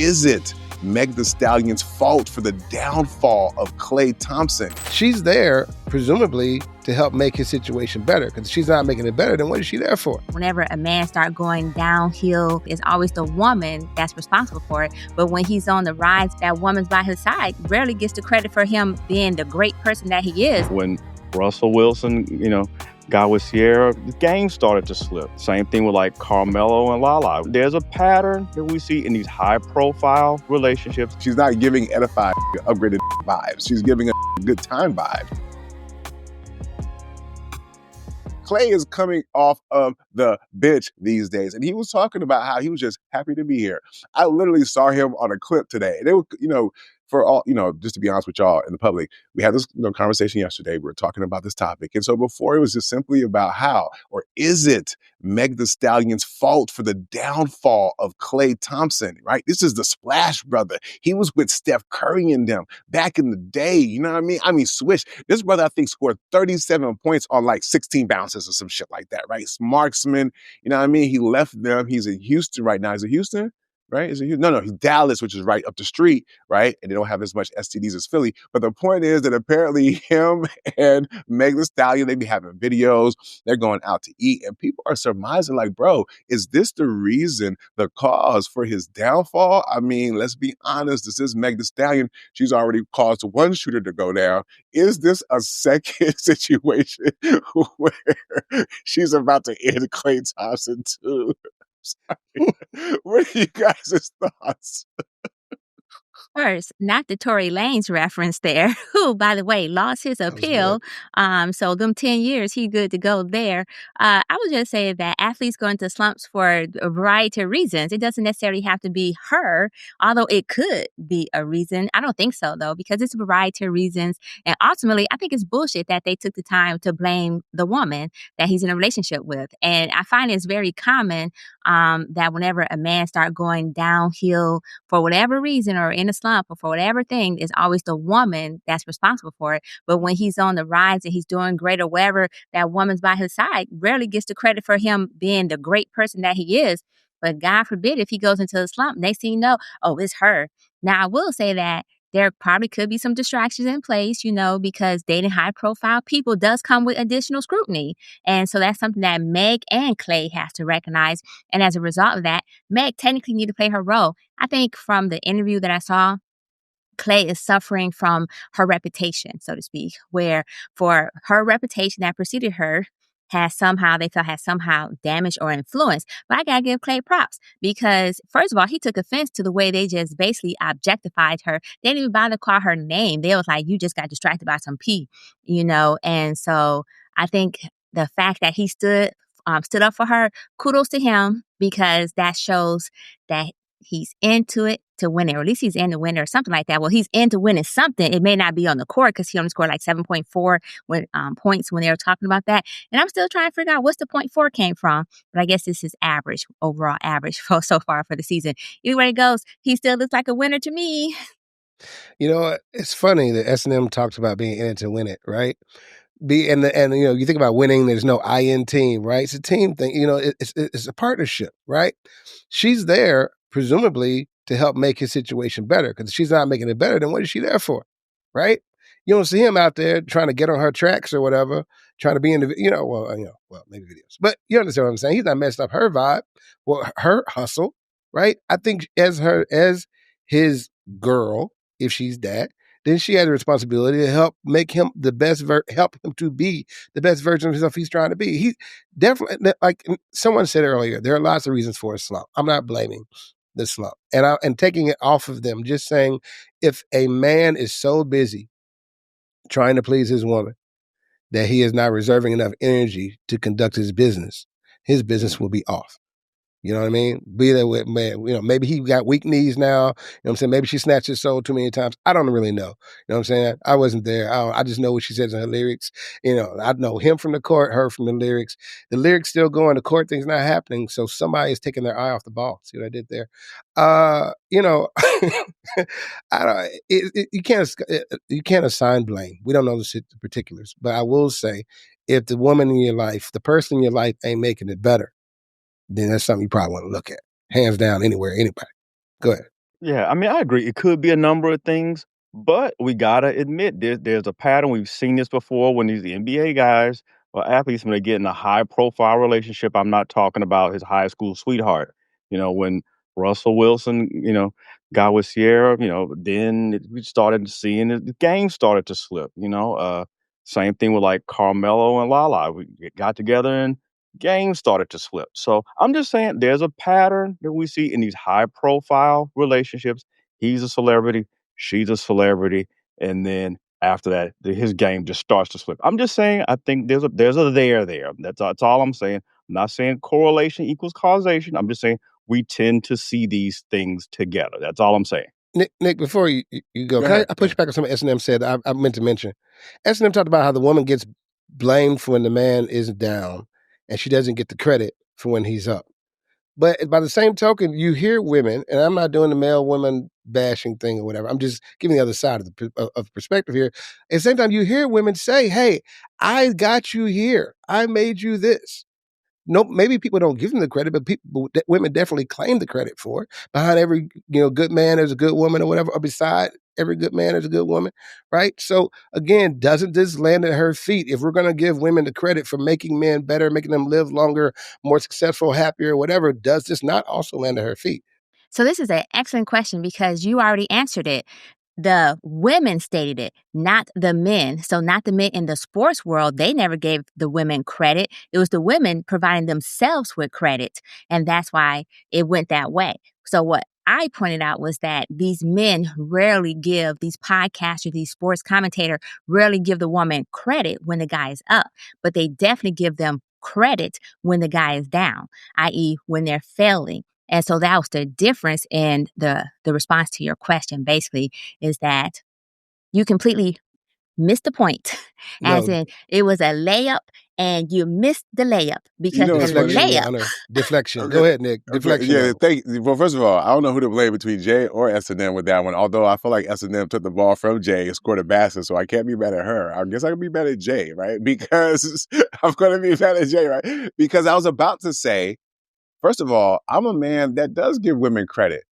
is it Meg Thee Stallion's fault for the downfall of Klay Thompson? She's there, presumably, to help make his situation better, because if she's not making it better, then what is she there for? Whenever a man starts going downhill, it's always the woman that's responsible for it. But when he's on the rise, that woman's by his side, rarely gets the credit for him being the great person that he is. When Russell Wilson, got with Sierra, the game started to slip. Same thing with like Carmelo and Lala. There's a pattern that we see in these high-profile relationships. She's not giving edified, upgraded vibes. She's giving a good time vibe. Klay is coming off of the bench these days, and he was talking about how he was just happy to be here. I literally saw him on a clip today, and it was, for all, just to be honest with y'all in the public, we had this conversation yesterday. We were talking about this topic. And so before, it was just simply about how, or is it Meg Thee Stallion's fault for the downfall of Klay Thompson, right? This is the Splash brother. He was with Steph Curry and them back in the day. You know what I mean? Swish. This brother, I think, scored 37 points on like 16 bounces or some shit like that, right? Marksman, you know what I mean? He left them. He's in Houston right now. Is it Houston? Right? Is it? No, he's Dallas, which is right up the street, right? And they don't have as much STDs as Philly. But the point is that apparently him and Meg Thee Stallion, they be having videos. They're going out to eat, and people are surmising, like, bro, is this the reason, the cause for his downfall? I mean, let's be honest. This is Meg Thee Stallion. She's already caused one shooter to go down. Is this a second situation where she's about to end Klay Thompson too? What are you guys' thoughts? First, not the Tory Lanez reference there, who, by the way, lost his appeal. So them 10 years, he good to go there. I would just say that athletes go into slumps for a variety of reasons. It doesn't necessarily have to be her, although it could be a reason. I don't think so, though, because it's a variety of reasons. And ultimately, I think it's bullshit that they took the time to blame the woman that he's in a relationship with. And I find it's very common that whenever a man starts going downhill for whatever reason or in a slump or for whatever thing, it's always the woman that's responsible for it. But when he's on the rise and he's doing great or whatever, that woman's by his side, rarely gets the credit for him being the great person that he is. But God forbid if he goes into a slump, next thing you know, oh, it's her. Now, I will say that there probably could be some distractions in place, because dating high-profile people does come with additional scrutiny. And so that's something that Meg and Klay has to recognize. And as a result of that, Meg technically need to play her role. I think from the interview that I saw, Klay is suffering from her reputation, so to speak, where for her reputation that preceded her has somehow damaged or influenced. But I gotta give Klay props because, first of all, he took offense to the way they just basically objectified her. They didn't even bother to call her name. They was like, you just got distracted by some pee, And so I think the fact that he stood up for her, kudos to him, because that shows that he's into it to win it, or at least he's into winning or something like that. Well, he's into winning something. It may not be on the court because he only scored like 7.4 points when they were talking about that. And I'm still trying to figure out what's the 0.4 came from. But I guess this is average, overall average so far for the season. Either way it goes, he still looks like a winner to me. It's funny that S&M talks about being in it to win it, right? You think about winning, there's no I in team, right? It's a team thing. It's a partnership, right? She's there, presumably, to help make his situation better, because if she's not making it better, then what is she there for, right? You don't see him out there trying to get on her tracks or whatever, trying to be in the, maybe videos. But you understand what I'm saying? He's not messed up her vibe, her hustle, right? I think as his girl, if she's that, then she has a responsibility to help make him help him to be the best version of himself he's trying to be. He definitely, like someone said earlier, there are lots of reasons for a slump. I'm not blaming the slump and taking it off of them. Just saying, if a man is so busy trying to please his woman that he is not reserving enough energy to conduct his business will be off. You know what I mean? Be there with man. Maybe he got weak knees now. You know what I'm saying? Maybe she snatched his soul too many times. I don't really know. You know what I'm saying? I wasn't there. I just know what she says in her lyrics. I know him from the court, her from the lyrics. The lyrics still going. The court thing's not happening. So somebody is taking their eye off the ball. See what I did there? You can't assign blame. We don't know the particulars. But I will say, if the woman in your life, the person in your life ain't making it better, then that's something you probably want to look at. Hands down, anywhere, anybody. Go ahead. Yeah, I mean, I agree. It could be a number of things, but we gotta admit there's a pattern. We've seen this before when these NBA guys or athletes when they get in a high profile relationship. I'm not talking about his high school sweetheart. When Russell Wilson, got with Sierra, we started seeing the game started to slip. Same thing with like Carmelo and Lala. We got together and games started to slip. So I'm just saying there's a pattern that we see in these high profile relationships. He's a celebrity, she's a celebrity, and then after that, his game just starts to slip. I'm just saying I think there's a there. That's all I'm saying. I'm not saying correlation equals causation. I'm just saying we tend to see these things together. That's all I'm saying. Nick, before you go, Go can ahead. I push back on something S&M said? I meant to mention. S&M talked about how the woman gets blamed for when the man is down, and she doesn't get the credit for when he's up. But by the same token, you hear women, and I'm not doing the male women bashing thing or whatever. I'm just giving the other side of perspective here. At the same time, you hear women say, "Hey, I got you here. I made you this." No, maybe people don't give them the credit, but women definitely claim the credit for it. Behind every good man, there's a good woman or whatever. Or beside every good man, there's a good woman, right? So again, doesn't this land at her feet? If we're going to give women the credit for making men better, making them live longer, more successful, happier, whatever, does this not also land at her feet? So this is an excellent question because you already answered it. The women stated it, not the men. So not the men in the sports world. They never gave the women credit. It was the women providing themselves with credit. And that's why it went that way. So what I pointed out was that these men rarely give, these podcasters, these sports commentators rarely give the woman credit when the guy is up, but they definitely give them credit when the guy is down, i.e. when they're failing. And so that was the difference in the response to your question, basically, is that you completely missed the point. As No, in, it was a layup and you missed the layup You because know the what's funny? deflection, Your layup. Honor. Deflection. Okay. Go ahead, Nick. Okay, Deflection yeah, of well, first of all, I don't know who to blame between Jay or S&M with that one, although I feel like S&M took the ball from Jay and scored a basket, so I can't be mad at her. I guess I can be mad at Jay, right? Because I'm going to be mad at Jay, right? Because I was about to say, first of all, I'm a man that does give women credit.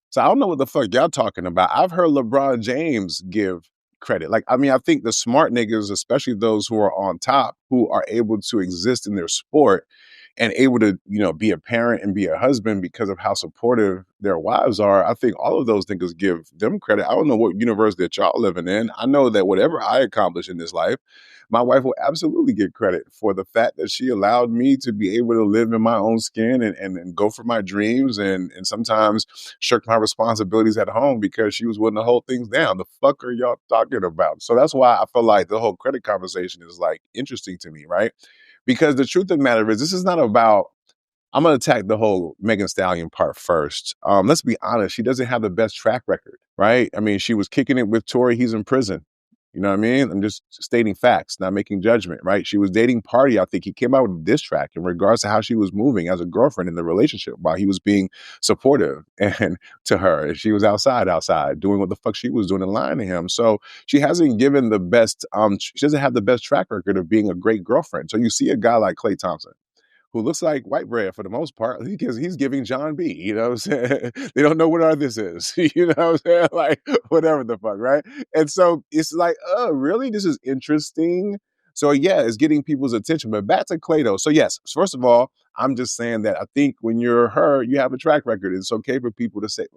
So I don't know what the fuck y'all talking about. I've heard LeBron James give credit. Like, I mean, I think the smart niggas, especially those who are on top, who are able to exist in their sport and able to, be a parent and be a husband because of how supportive their wives are, I think all of those niggas give them credit. I don't know what universe that y'all living in. I know that whatever I accomplish in this life, my wife will absolutely get credit for the fact that she allowed me to be able to live in my own skin and go for my dreams and sometimes shirk my responsibilities at home because she was willing to hold things down. The fuck are y'all talking about? So that's why I feel like the whole credit conversation is like interesting to me, right? Because the truth of the matter is, this is not about. I'm gonna attack the whole Megan Stallion part first. Let's be honest, she doesn't have the best track record, right? I mean, she was kicking it with Tory. He's in prison. You know what I mean? I'm just stating facts, not making judgment, right? She was dating Party. I think he came out with a diss track in regards to how she was moving as a girlfriend in the relationship while he was being supportive and to her. And she was outside doing what the fuck she was doing and lying to him. So she hasn't given the best, she doesn't have the best track record of being a great girlfriend. So you see a guy like Klay Thompson, who looks like white bread for the most part, because he's giving John B. You know what I'm saying? They don't know what our this is. You know what I'm saying? Like, whatever the fuck, right? And so it's like, oh, really? This is interesting. So yeah, it's getting people's attention. But back to Klay though. So yes, first of all, I'm just saying that I think when you're her, you have a track record. It's okay for people to say,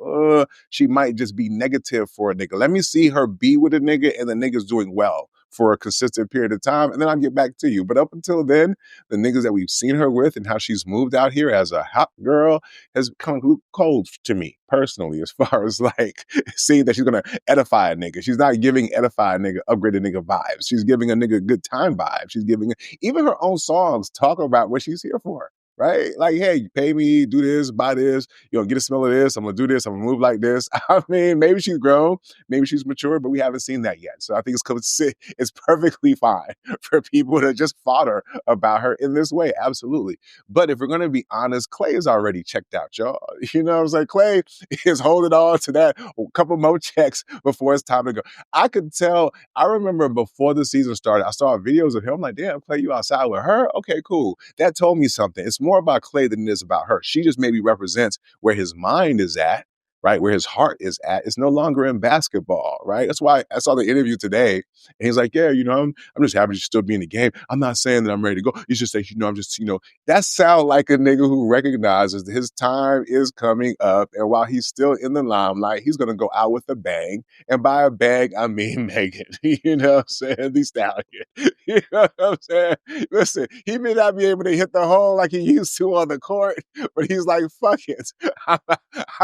she might just be negative for a nigga. Let me see her be with a nigga and the nigga's doing well for a consistent period of time. And then I'll get back to you. But up until then, the niggas that we've seen her with and how she's moved out here as a hot girl has come cold to me personally, as far as like seeing that she's gonna edify a nigga. She's not giving edify a nigga, upgrade a nigga vibes. She's giving a nigga good time vibes. She's giving even her own songs talk about what she's here for. Right? Like, hey, you pay me, do this, buy this, get a smell of this, I'm gonna do this, I'm gonna move like this. I mean, maybe she's grown, maybe she's mature, but we haven't seen that yet. So I think it's perfectly fine for people to just fodder about her in this way. Absolutely. But if we're gonna be honest, Klay is already checked out, y'all. You know what I'm saying? Klay is holding on to that couple more checks before it's time to go. I could tell, I remember before the season started, I saw videos of him. I'm like, damn, Klay, you outside with her? Okay, cool. That told me something. It's more about Klay than it is about her. She just maybe represents where his mind is at. right? Where his heart is at, is no longer in basketball, right? That's why I saw the interview today, and he's like, yeah, I'm just happy to still be in the game. I'm not saying that I'm ready to go. It's just that, I'm just, that sound like a nigga who recognizes that his time is coming up, and while he's still in the limelight, he's gonna go out with a bang. And by a bang, I mean Megan. You know what I'm saying? Thee Stallion. You know what I'm saying? Listen, he may not be able to hit the hole like he used to on the court, but he's like, fuck it. I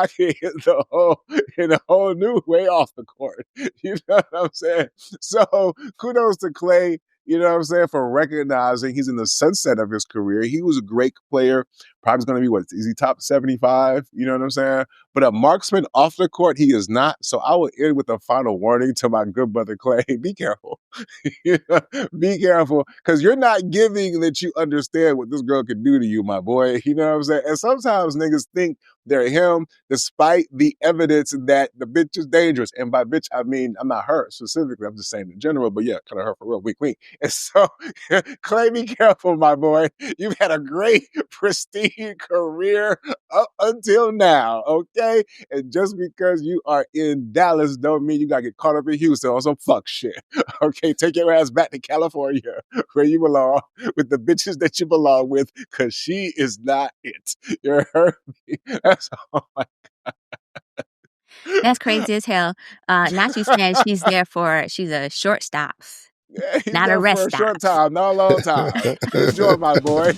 can hit the hole in a whole new way off the court. You know what I'm saying? So kudos to Klay, you know what I'm saying, for recognizing he's in the sunset of his career. He was a great player. Probably going to be, what, is he top 75? You know what I'm saying? But a marksman off the court, he is not. So I will end with a final warning to my good brother Klay. Be careful. Be careful, because you're not giving that you understand what this girl can do to you, my boy. You know what I'm saying? And sometimes niggas think they're him, despite the evidence that the bitch is dangerous. And by bitch, I mean, I'm not her specifically. I'm just saying in general, but yeah, kind of her for real, wink, wink. And so, Klay, be careful, my boy. You've had a great, pristine career up until now, okay? And just because you are in Dallas don't mean you got to get caught up in Houston on some fuck shit, okay? Take your ass back to California, where you belong, with the bitches that you belong with, because she is not it. You heard me? That's all. That's crazy as hell. Not you saying she's a shortstop, Yeah, he's not a there rest for a stop. short time, not a long time. Enjoy, my boy.